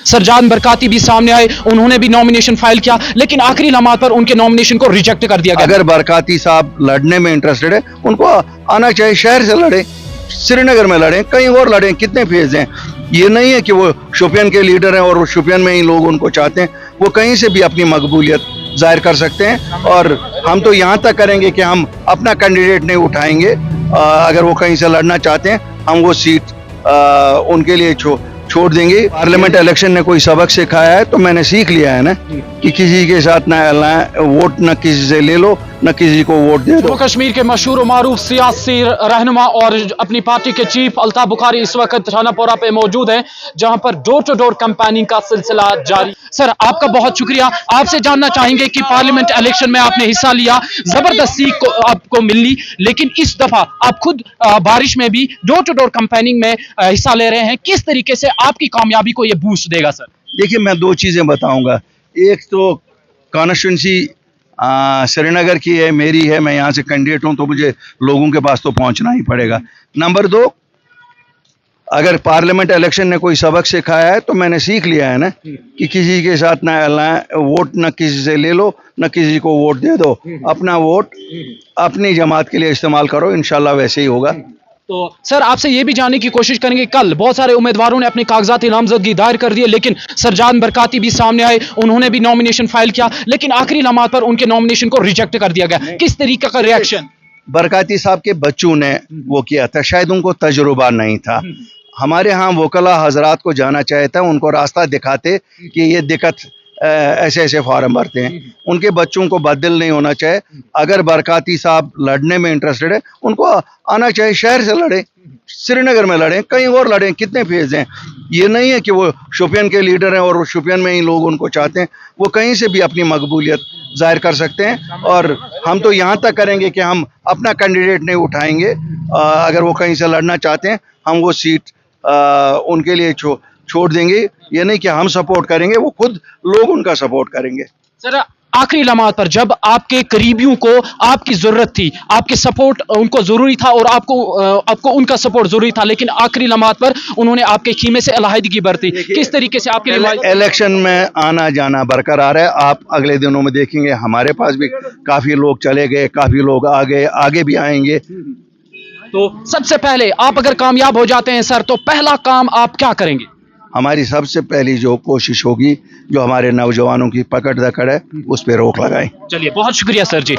Sir John Barkati भी सामने आए, उन्होंने भी नॉमिनेशन फाइल किया, लेकिन आखिरी लम्हात पर उनके नॉमिनेशन को रिजेक्ट कर दिया गया। अगर बरकाती साहब लड़ने में इंटरेस्टेड है, उनको आना चाहिए, शहर से लड़े, श्रीनगर में लड़े, कहीं और लड़े, कितने फेज हैं। ये नहीं है कि वो शोपियान के लीडर हैं और शोपियान में ही लोग उनको चाहते हैं, वो कहीं से भी अपनी मकबूलियत जाहिर कर सकते हैं। और हम तो यहाँ तक करेंगे कि हम अपना कैंडिडेट नहीं उठाएंगे, अगर वो कहीं से लड़ना चाहते हैं हम वो सीट उनके लिए छोड़ देंगे। पार्लियामेंट इलेक्शन ने कोई सबक सिखाया है तो मैंने सीख लिया है ना कि किसी के साथ ना वोट न किसी से ले लो न किसी को वोट दे दो। जम्मू कश्मीर के मशहूर मारूफ सियासी रहनुमा और अपनी पार्टी के चीफ अल्ताफ बुखारी इस वक्त शानापोरा पे मौजूद हैं, जहां पर डोर टू डोर कैंपेनिंग का सिलसिला जारी। सर, आपका बहुत शुक्रिया। आपसे जानना चाहेंगे कि पार्लियामेंट इलेक्शन में आपने हिस्सा लिया, जबरदस्त सीख को आपको मिली, लेकिन इस दफा आप खुद बारिश में भी डोर टू डोर कैंपेनिंग में हिस्सा ले रहे हैं। किस तरीके से आपकी कामयाबी को यह बूस्ट देगा? सर देखिए, मैं दो चीजें बताऊंगा। एक तो कॉन्स्टिट्यूंसी श्रीनगर की है, मेरी है, मैं यहाँ से कैंडिडेट हूँ तो मुझे लोगों के पास तो पहुँचना ही पड़ेगा। नंबर दो, अगर पार्लियामेंट इलेक्शन ने कोई सबक सिखाया है तो मैंने सीख लिया है ना कि किसी के साथ ना वोट न किसी से ले लो न किसी को वोट दे दो, अपना वोट अपनी जमात के लिए इस्तेमाल करो, इंशाल्लाह वैसे ही होगा। तो सर, आपसे ये भी जानने की कोशिश करेंगे, कल बहुत सारे उम्मीदवारों ने अपने कागजाती नामजदगी दायर कर दिए, लेकिन सरजान बरकाती भी सामने आए, उन्होंने भी नॉमिनेशन फाइल किया, लेकिन आखिरी लम्हात पर उनके नॉमिनेशन को रिजेक्ट कर दिया गया। किस तरीके का रिएक्शन? बरकाती साहब के बच्चों ने वो किया था, शायद उनको तजुर्बा नहीं था। हमारे यहाँ वकला हजरात को जाना चाहिए था, उनको रास्ता दिखाते कि ये दिक्कत ऐसे ऐसे फॉर्म भरते हैं। उनके बच्चों को बदल नहीं होना चाहिए। अगर बरकाती साहब लड़ने में इंटरेस्टेड है, उनको आना चाहिए, शहर से लड़े, श्रीनगर में लड़े, कहीं और लड़े, कितने फेज हैं। ये नहीं है कि वो शोपियान के लीडर हैं और शोपियान में ही लोग उनको चाहते हैं, वो कहीं से भी अपनी मकबूलियत जाहिर कर सकते हैं। और हम तो यहाँ तक करेंगे कि हम अपना कैंडिडेट नहीं उठाएंगे, अगर वो कहीं से लड़ना चाहते हैं हम वो सीट उनके लिए छोड़ देंगे। ये नहीं कि हम सपोर्ट करेंगे, वो खुद लोग उनका सपोर्ट करेंगे। सर, आखिरी लम्हात पर जब आपके करीबियों को आपकी जरूरत थी, आपके सपोर्ट उनको जरूरी था और आपको उनका सपोर्ट जरूरी था, लेकिन आखिरी लम्हात पर उन्होंने आपके खीमे से अलहदगी बरती, किस तरीके से आपके लिए? इलेक्शन में आना जाना बरकरार है। आप अगले दिनों में देखेंगे हमारे पास भी काफी लोग चले गए, काफी लोग आगे भी आएंगे। तो सबसे पहले आप अगर कामयाब हो जाते हैं सर, तो पहला काम आप क्या करेंगे? हमारी सबसे पहली जो कोशिश होगी, जो हमारे नौजवानों की पकड़ दकड़ है, उस पर रोक लगाएं। चलिए, बहुत शुक्रिया सर जी,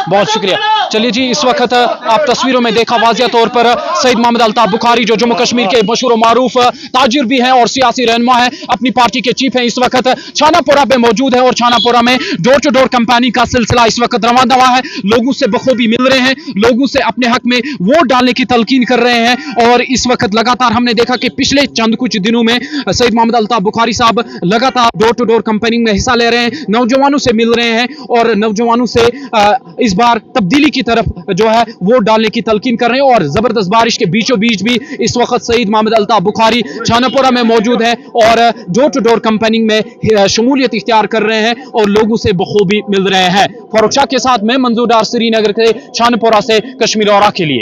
बहुत शुक्रिया। चलिए जी, इस वक्त आप तस्वीरों में देखा वाज़िया तौर पर सईद मोहम्मद अल्ताफ बुखारी, जो जम्मू कश्मीर के मशहूर मारूफ ताजिर भी हैं और सियासी रहनुमा हैं, अपनी पार्टी के चीफ हैं, इस वक्त शानापोरा पे मौजूद है और शानापोरा में डोर टू डोर कैंपेनिंग का सिलसिला इस वक्त रवां दवा है। लोगों से बखूबी मिल रहे हैं, लोगों से अपने हक में वोट डालने की तलकीन कर रहे हैं। और इस वक्त लगातार हमने देखा कि पिछले चंद कुछ दिनों में सईद मोहम्मद अल्ताफ बुखारी साहब लगातार डोर टू डोर कैंपेनिंग में हिस्सा ले रहे हैं, नौजवानों से मिल रहे हैं और नौजवानों से इस बार तब्दीली की तरफ जो है वोट डालने की तलकीन कर रहे हैं। और जबरदस्त बारिश के बीचों बीच भी इस वक्त सईद मोहम्मद अल्ताफ बुखारी शानापोरा में मौजूद है और डोर टू डोर कैंपेनिंग में शमूलियत इख्तियार कर रहे हैं और लोगों से बखूबी मिल रहे हैं। फारूक शाह के साथ मैं मंजूर डार, श्रीनगर के शानापोरा से कश्मीर औरा के लिए।